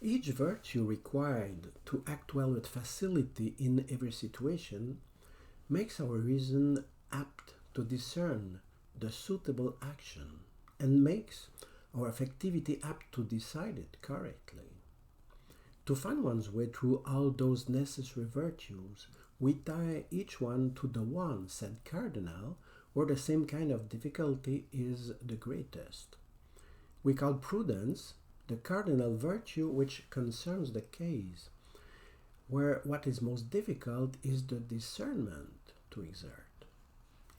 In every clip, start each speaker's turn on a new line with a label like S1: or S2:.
S1: Each virtue required to act well with facility in every situation makes our reason apt to discern the suitable action and makes our affectivity apt to decide it correctly. To find one's way through all those necessary virtues, we tie each one to the one, said Cardinal, where the same kind of difficulty is the greatest. We call prudence the cardinal virtue which concerns the case, where what is most difficult is the discernment to exert.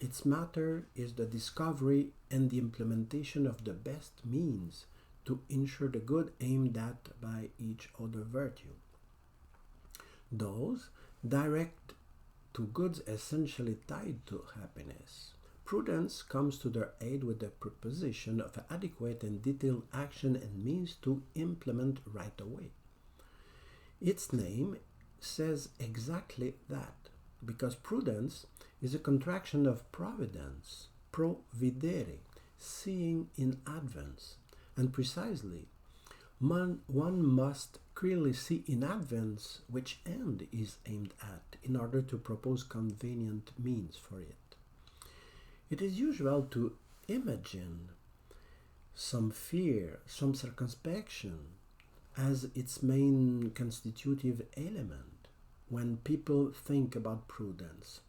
S1: Its matter is the discovery and the implementation of the best means to ensure the good aimed at by each other virtue. Those direct to goods essentially tied to happiness. Prudence comes to their aid with the proposition of adequate and detailed action and means to implement right away. Its name says exactly that, because prudence is a contraction of providence, providere, seeing in advance, and precisely, one must clearly see in advance which end is aimed at in order to propose convenient means for it. It is usual to imagine some fear, some circumspection as its main constitutive element when people think about prudence.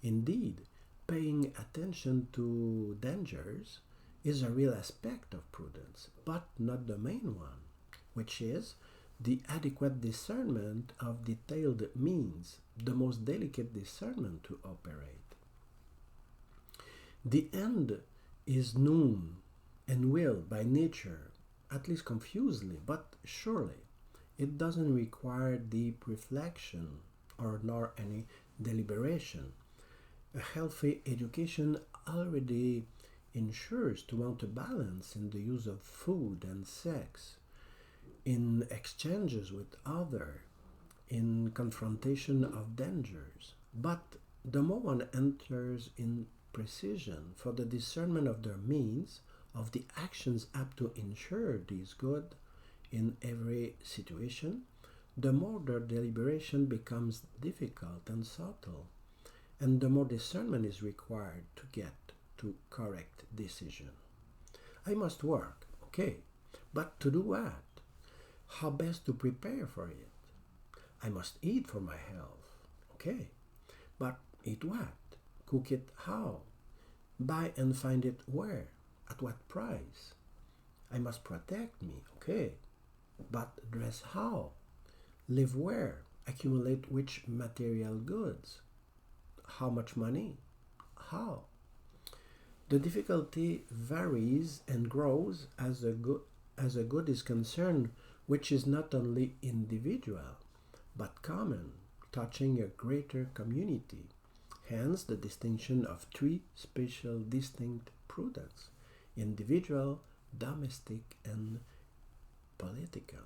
S1: Indeed, paying attention to dangers is a real aspect of prudence, but not the main one, which is the adequate discernment of detailed means, the most delicate discernment to operate. The end is known and will, by nature, at least confusedly, but surely, it doesn't require deep reflection or nor any deliberation. A healthy education already ensures to want a balance in the use of food and sex, in exchanges with others, in confrontation of dangers. But the more one enters in precision for the discernment of their means, of the actions apt to ensure this good in every situation, the more their deliberation becomes difficult and subtle, and the more discernment is required to get to correct decision. I must work, okay, but to do what? How best to prepare for it? I must eat for my health, okay, but eat what? Cook it how? Buy and find it where? At what price? I must protect me, okay, but dress how? Live where? Accumulate which material goods? How much money? How? The difficulty varies and grows as a good is concerned, which is not only individual, but common, touching a greater community. Hence the distinction of three special distinct prudence: individual, domestic, and political.